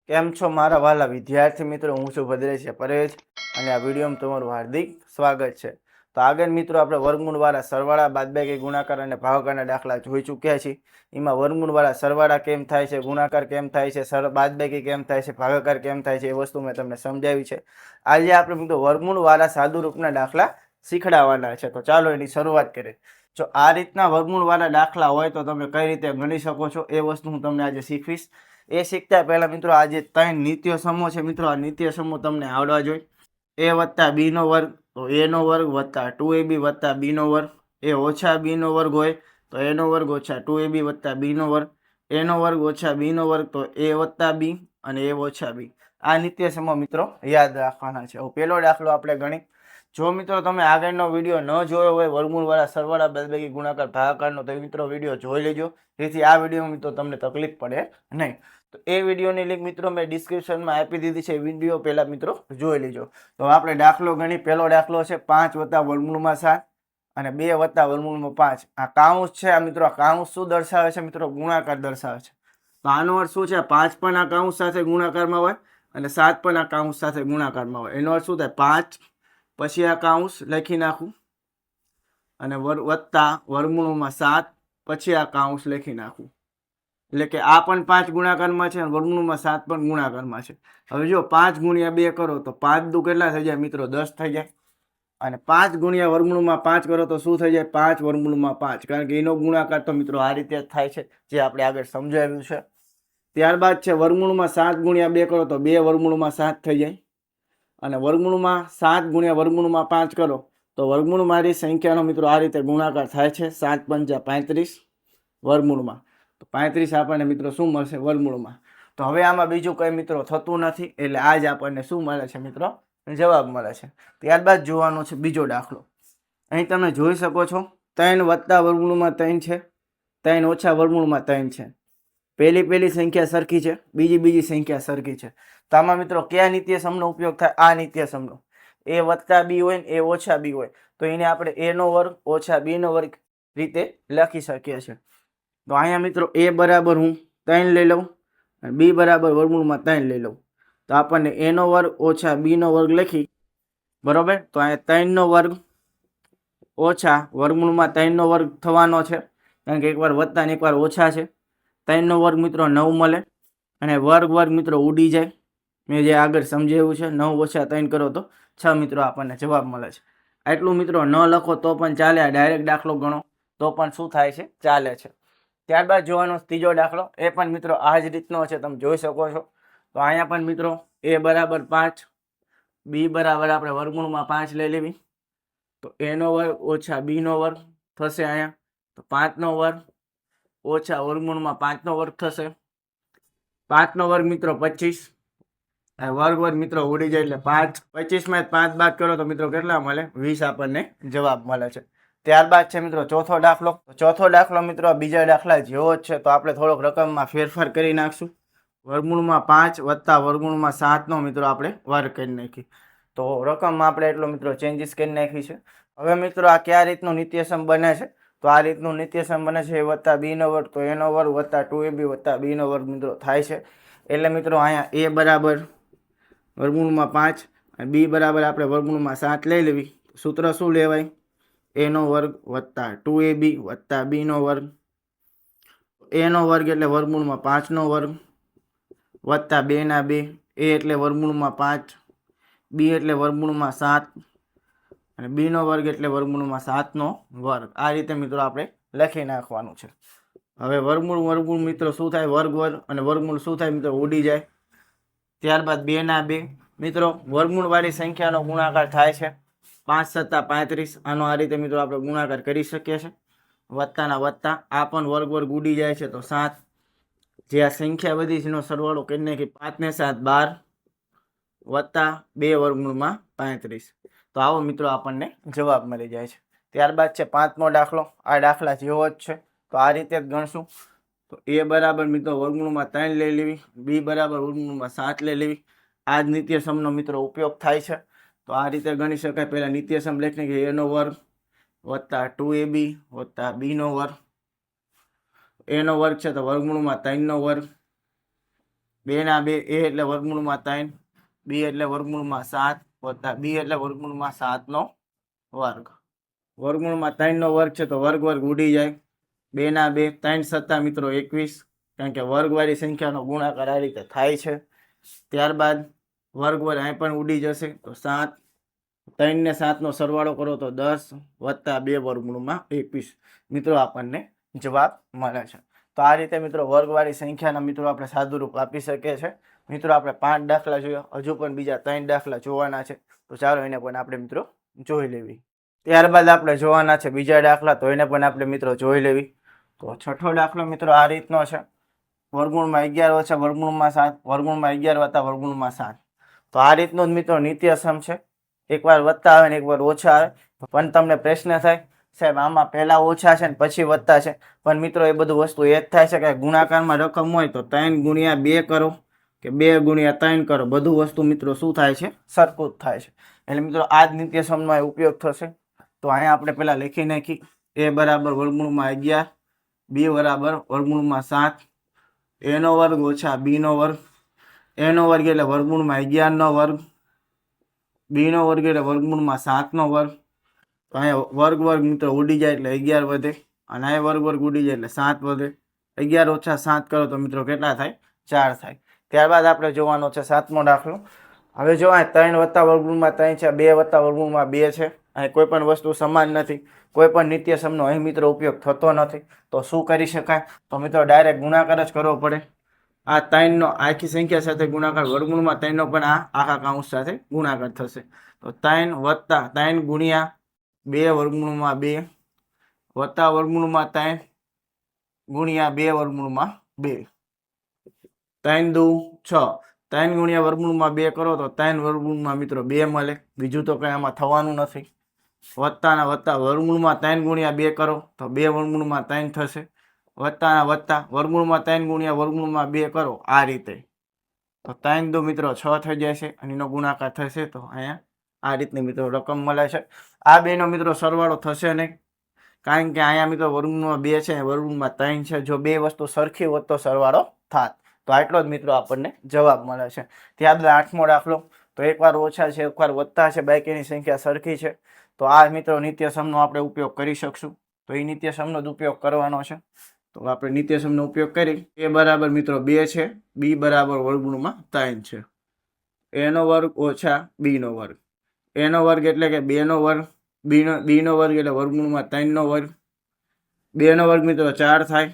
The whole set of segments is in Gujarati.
કેમ છો મારા વાલા વિદ્યાર્થી મિત્રો? હું છું ભદ્રેશ પરેશ અને આ વિડીયોમાં તમારું હાર્દિક સ્વાગત છે. તો આગળ મિત્રો આપણે વર્ગમૂળવાળા સરવાળા, બાદબાકી, ગુણાકાર અને ભાગાકારના દાખલા જોઈ ચૂક્યા છીએ. એમાં વર્ગમૂળવાળા સરવાળા કેમ થાય છે, ગુણાકાર કેમ થાય છે, બાદબાકી કેમ થાય છે, ભાગાકાર કેમ થાય છે, એ વસ્તુ મેં તમને સમજાવી છે. આજે આપણે મિત્રો વર્ગમૂળવાળા સાદુ રૂપના દાખલા શીખડાવવાના છે. તો ચાલો એની શરૂઆત કરીએ. જો આ રીતના વર્ગમૂળવાળા દાખલા હોય તો તમે કઈ રીતે ગણી શકો છો એ વસ્તુ હું તમને આજે શીખવીશ. એ શીખતા પહેલા મિત્રો આજે 3 નિત્ય સમૂહ છે મિત્રો. આ નિત્ય સમૂહ તમને આવડવા જોઈએ. a વત્તા b નો વર્ગ તો a નો વર્ગ વત્તા 2ab વત્તા b નો વર્ગ. એ ઓછા b નો વર્ગ હોય તો a નો વર્ગ ઓછા 2ab વત્તા b નો વર્ગ. a નો વર્ગ ઓછા b નો વર્ગ તો a વત્તા b અને a ઓછા b. આ નિત્ય સમૂહ મિત્રો યાદ રાખવાના છે. હવે પહેલો દાખલો આપણે ગણી. જો મિત્રો તમે આગળનો વિડીયો ન જોયો હોય વર્ગમૂળવાળા સરવાળા, બાદબાકી, ગુણાકાર, ભાગાકારનો, તો મિત્રો વિડીયો જોઈ લેજો, જેથી આ વિડીયો મિત્રો તમને તકલીફ પડે નહીં. તો એ વિડીયોની લિંક મિત્રો મેં ડિસ્ક્રિપ્શનમાં આપી દીધી છે. વિડીયો પહેલા મિત્રો જોઈ લેજો. તો આપણે દાખલો ગણી. પહેલો દાખલો છે 5 વત્તા વર્ગમૂળમાં 7 અને 2 વત્તા વર્ગમૂળમાં 5. આ કાઉન્સ છે. આ મિત્રો આ કાઉન્સ શું દર્શાવે છે મિત્રો? ગુણાકાર દર્શાવે છે. તો આનો અર્થ શું છે? 5 પણ આ કાઉન્સ સાથે ગુણાકારમાં હોય અને 7 પણ આ કાઉન્સ સાથે ગુણાકારમાં હોય. એનો અર્થ શું થાય? 5 પછી આ કાઉન્સ લખી નાખું અને વત્તા વર્ગમૂળમાં 7 પછી આ કાઉન્સ લખી નાખું. એટલે કે આ પણ 5 ગુણાકારમાં છે અને વર્ગમૂળમાં 7 પણ ગુણાકારમાં છે. હવે જો 5 ગુણ્યા 2 કરો તો 5 દુ કેટલા થઈ જાય મિત્રો? 10 થઈ જાય. અને 5 ગુણ્યા વર્ગમૂળમાં 5 કરો તો શું થઈ જાય? 5 વર્ગમૂળમાં 5. કારણ કે એનો ગુણાકાર તો મિત્રો આ રીતે જ થાય છે, જે આપણે આગળ સમજાવ્યું છે. ત્યારબાદ છે વર્ગમૂળમાં 7 ગુણ્યા 2 કરો તો 2 વર્ગમૂળમાં 7 થઈ જાય. અને વર્ગમૂળમાં 7 ગુણ્યા વર્ગમૂળમાં 5 કરો તો વર્ગમૂળમાંની સંખ્યાનો મિત્રો આ રીતે ગુણાકાર થાય છે. 7 પંચા 35 વર્ગમૂળમાં. તો 35 આપણને મિત્રો શું મળશે? વર્ગમૂળમાં. તો હવે આમાં બીજું કંઈ મિત્રો થતું નથી, એટલે આ જ આપણને શું મળે છે મિત્રો? જવાબ મળે છે. ત્યારબાદ જોવાનો છે બીજો દાખલો. અહીં તમે જોઈ શકો છો 3 વત્તા વર્ગમૂળમાં 3 છે, 3 ઓછા વર્ગમૂળમાં 3 છે. પહેલી સંખ્યા સરખી છે, બીજી સંખ્યા સરખી છે. તો આમાં મિત્રો કયા નિત્ય સમનો ઉપયોગ થાય? આ નિત્ય સમનો. a વત્તા b હોય ને a ઓછા b હોય તો એને આપણે a નો વર્ગ ઓછા b નો વર્ગ રીતે લખી શકીએ છીએ. તો અહીંયા મિત્રો a બરાબર હું 3 લઈ લઉં અને b બરાબર વર્ગમૂળમાં 3 લઈ લઉં તો આપણને a નો વર્ગ ઓછા b નો વર્ગ લખી, બરોબર. તો અહીંયા 3 નો વર્ગ ઓછા વર્ગમૂળમાં 3 નો વર્ગ થવાનો છે, કારણ કે એકવાર વત્તા ને એકવાર ઓછા છે. 3 નો વર્ગ મિત્રો 9 મળે અને વર્ગ મિત્રો ઉડી જાય. મેં જે આગળ સમજાવ્યું છે, 9 ઓછા 3 કરો તો 6 મિત્રો આપણને જવાબ મળે છે. આટલું મિત્રો ન લખો તો પણ ચાલે, આ ડાયરેક્ટ દાખલો ગણો તો પણ શું થાય છે? ચાલે છે. ત્યારબાદ જોવાનો ત્રીજો દાખલો. એ પણ મિત્રો આ જ રીતનો છે, તમે જોઈ શકો છો. તો અહીંયા પણ મિત્રો a બરાબર 5, b બરાબર આપણે વર્ગમૂળમાં 5 લઈ લેવી તો a નો વર્ગ ઓછા b નો વર્ગ થશે. અહીંયા તો 5 નો વર્ગ ઓછા વર્ગમૂળમાં 5 નો વર્ગ થશે. 5 નો વર્ગ મિત્રો 25. વર્ગ મિત્રો ઉડી જાય એટલે 5. 25 માં 5 બાદ કરો તો મિત્રો કેટલા મળે? 20 આપણને જવાબ મળે છે. ત્યારબાદ છે મિત્રો ચોથો દાખલો. ચોથો દાખલો મિત્રો બીજા દાખલા જેવો જ છે, તો આપણે થોડોક રકમમાં ફેરફાર કરી નાખશું. વર્ગમૂળમાં 5 વત્તા વર્ગમૂળમાં 7 નો મિત્રો આપણે વર્ગ કરી નાખી. તો રકમમાં આપણે એટલો મિત્રો ચેન્જીસ કરી નાખી છે. હવે મિત્રો આ કયા રીતનું નિત્યસમ બને છે? તો આ રીતનું નિત્યસમ બને છે a વત્તા b નો વર્ગ તો a નો વર્ગ વત્તા 2ab વત્તા b નો વર્ગ મિત્રો થાય છે. એટલે મિત્રો અહીંયા a બરાબર વર્ગમૂળમાં 5 અને b બરાબર આપણે વર્ગમૂળમાં 7 લઈ લેવી. સૂત્ર શું લેવાય? a નો વર્ગ વત્તા 2ab વત્તા b નો વર્ગ. a નો વર્ગ એટલે વર્ગમૂળમાં 5 નો વર્ગ વત્તા 2 ના 2. a એટલે વર્ગમૂળમાં 5, b એટલે વર્ગમૂળમાં 7 અને b નો વર્ગ એટલે વર્ગમૂળમાં 7 નો વર્ગ. આ રીતે મિત્રો આપણે લખી નાખવાનું છે. હવે વર્ગમૂળ મિત્રો શું થાય? વર્ગ અને વર્ગમૂળ શું થાય મિત્રો? ઉડી જાય. ત્યારબાદ 2 ના 2 મિત્રો વર્ગમૂળવાળી સંખ્યાનો ગુણાકાર થાય છે. 5 સત્તા 35. આનો આ રીતે મિત્રો આપણે ગુણાકાર કરી શકીએ છીએ. વત્તાના વત્તા આ પણ વર્ગ ઉડી જાય છે તો 7. જે આ સંખ્યા બધી છે એનો સરવાળો કરી નાખી. 5 ને 7 12 વત્તા 2 વર્ગમૂળમાં 35. તો આવો મિત્રો આપણને જવાબ મળી જાય છે. ત્યારબાદ છે 5મો દાખલો. આ દાખલા જેવો જ છે, તો આ રીતે જ ગણશું. તો a બરાબર મિત્રો વર્ગમૂળમાં 3 લઈ લેવી, b બરાબર વર્ગમૂળમાં 7 લઈ લેવી. આ જ નિત્યસમનો મિત્રો ઉપયોગ થાય છે. તો આ રીતે ગણી શકાય. પહેલા નિત્યસમ લખીને કે a નો વર્ગ વત્તા 2ab વત્તા b નો વર્ગ. a નો વર્ગ છે તો વર્ગમૂળમાં 3 નો વર્ગ, b 2 ના 2 એ એટલે વર્ગમૂળમાં 3 બી એટલે વર્ગમૂળમાં 7 વત્તા બી એટલે વર્ગમૂળમાં 7 નો વર્ગ. વર્ગમૂળમાં 3 નો વર્ગ છે તો વર્ગ વર્ગ ઉડી જાય. 2 ના 2 3 સત્તા મિત્રો 21, કારણ કે વર્ગવાળી સંખ્યાનો ગુણાકાર આ રીતે થાય છે. ત્યારબાદ વર્ગ વર્ગ અહીં પણ ઉડી જશે તો 7, 3 ને 7 નો સરવાળો કરો તો 10 વત્તા 2 વર્ગમૂળમાં 21 મિત્રો આપણને જવાબ મળે છે. તો આ રીતે મિત્રો વર્ગવાળી સંખ્યાના મિત્રો આપણે સાદુરૂપ આપી શકીએ છીએ. મિત્રો આપણે 5 દાખલા જોયા, હજુ પણ બીજા 3 દાખલા જોવાના છે, તો ચાલો એને પણ આપણે મિત્રો જોઈ લેવી. ત્યારબાદ આપણે જોવાના છે બીજા દાખલા, તો એને પણ આપણે મિત્રો જોઈ લેવી. તો છઠ્ઠો દાખલો મિત્રો આ રીતનો છે. વર્ગમૂળમાં 11 ઓછા વર્ગમૂળમાં 7 વર્ગમૂળમાં 11 વત્તા વર્ગમૂળમાં 7. તો આ રીતનો જ મિત્રો નિત્યસમ છે. એકવાર વત્તા આવે ને એકવાર ઓછા આવે, પણ તમને પ્રશ્ન થાય સાહેબ આમાં પહેલા ઓછા છે ને પછી વત્તા છે, પણ મિત્રો એ બધું વસ્તુ એ જ થાય છે કે ગુણાકારમાં રકમ હોય તો 3 ગુણ્યા 2 કરો કે 2 ગુણ્યા 3 કરો, બધું વસ્તુ મિત્રો શું થાય છે? સરખું જ થાય છે. એટલે મિત્રો આ જ નિત્યસમનો ઉપયોગ થશે. તો અહીંયા આપણે પહેલા લખી નાખી a બરાબર વર્ગમૂળમાં 11, b બરાબર વર્ગમૂળમાં 7, a નો વર્ગ ઓછા b નો વર્ગ. a નો વર્ગ એટલે વર્ગમૂળમાં 11 નો વર્ગ, b નો વર્ગ એટલે વર્ગમૂળમાં 7 નો વર્ગ. તો અહીંયા વર્ગ વર્ગ મિત્રો ઉડી જાય એટલે 11 વધે, અને અહીંયા વર્ગ વર્ગ ઉડી જાય એટલે 7 વધે. 11 ઓછા 7 કરો તો મિત્રો કેટલા થાય? 4 થાય. ત્યારબાદ આપણે જોવાનો છે 7મો દાખલો. હવે જો આ 3 વત્તા વર્ગમૂળમાં 3 છે, 2 વત્તા વર્ગમૂળમાં 2 છે. અહીં કોઈ પણ વસ્તુ સમાન નથી, કોઈ પણ નિત્યસમનો અહીં મિત્રો ઉપયોગ થતો નથી. તો શું કરી શકાય? તો મિત્રો ડાયરેક્ટ ગુણાકાર જ કરવો પડે. આ 3 નો આખી સંખ્યા સાથે ગુણાકાર, વર્ગમૂળમાં 3 નો પણ આ આખા કાઉન્સ સાથે ગુણાકાર થશે. તો 3 વત્તા 3 ગુણ્યા 2 વર્ગમૂળમાં 2 વત્તા વર્ગમૂળમાં 3 ગુણ્યા 2 વર્ગમૂળમાં 2. 3 દુ 6. 3 ગુણ્યા વર્ગમૂળમાં 2 કરો તો 3 વર્ગમૂળમાં મિત્રો 2 મળે, બીજું તો કંઈ આમાં થવાનું નથી. વત્તાના વત્તા વર્ગમૂળમાં 3 ગુણ્યા 2 કરો તો 2 વર્ગમૂળમાં 3 થશે. વત્તાના વત્તા વર્ગમૂળમાં 3 ગુણ્યા વર્ગમૂળમાં 2 કરો આ રીતે, તો 3 દુ મિત્રો 6 થઈ જશે અને એનો ગુણાકાર થશે. તો અહીંયા આ રીતની મિત્રો રકમ મળે છે. આ બેનો મિત્રો સરવાળો થશે નહીં, કારણ કે અહીંયા મિત્રો વર્ગમૂળમાં 2 છે, વર્ગમૂળમાં 3 છે. જો બે વસ્તુ સરખી હોત તો સરવાળો થાત. તો આટલો જ મિત્રો આપણને જવાબ મળે છે. ત્યારબાદ 8મો દાખલો. તો એકવાર ઓછા છે એકવાર વત્તા છે, બાકીની સંખ્યા સરખી છે. તો આ મિત્રો નિત્યસમનો આપણે ઉપયોગ કરી શકશું. તો એ નિત્યસમનો જ ઉપયોગ કરવાનો છે. તો આપણે નિત્યસમનો ઉપયોગ કરી. a બરાબર મિત્રો 2 છે, b બરાબર વર્ગમૂળમાં 3 છે. a નો વર્ગ ઓછા b નો વર્ગ. a નો વર્ગ એટલે કે 2 નો વર્ગ, b નો વર્ગ એટલે વર્ગમૂળમાં 3 નો વર્ગ. 2 નો વર્ગ મિત્રો 4 થાય,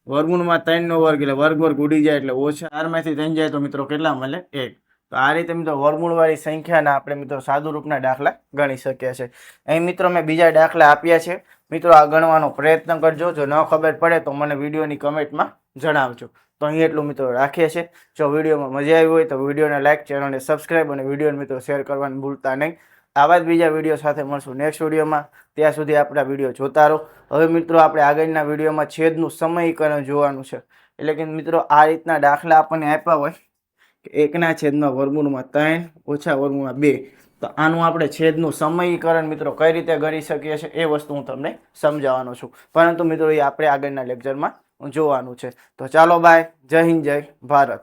વર્ગમૂળમાં 3 નો વર્ગ એટલે વર્ગ વર્ગ ઉડી જાય એટલે ઓછા 4 માંથી 3 જાય તો મિત્રો કેટલા મળે? 1. તો આ રીતે મિત્રો વર્ગમૂળવાળી સંખ્યાના આપણે મિત્રો સાદુરૂપના દાખલા ગણી શકીએ છીએ. અહીં મિત્રો મેં બીજા દાખલા આપ્યા છે, મિત્રો આ ગણવાનો પ્રયત્ન કરજો. જો ન ખબર પડે તો મને વિડીયોની કમેન્ટમાં જણાવજો. તો અહીં એટલું મિત્રો રાખીએ છીએ. જો વિડીયોમાં મજા આવી હોય તો વિડીયોને લાઈક, ચેનલને સબસ્ક્રાઈબ અને વિડીયોને મિત્રો શેર કરવાનું ભૂલતા નહીં. આવા જ બીજા વિડીયો સાથે મળશું નેક્સ્ટ વિડીયોમાં. ત્યાં સુધી આપણા વિડીયો જોતા રહો. હવે મિત્રો આપણે આગળના વિડીયોમાં છેદનું સમયીકરણ જોવાનું છે. એટલે કે મિત્રો આ રીતના દાખલા આપણને આપ્યા હોય કે 1/3 વર્ગમૂળમાં 3 ઓછા વર્ગમૂળમાં 2, તો આનું આપણે છેદનું સમયીકરણ મિત્રો કઈ રીતે ગણી શકીએ છીએ એ વસ્તુ હું તમને સમજાવવાનો છું. પરંતુ મિત્રો એ આપણે આગળના લેક્ચરમાં જોવાનું છે. તો ચાલો બાય, જય હિન્દ, જય ભારત.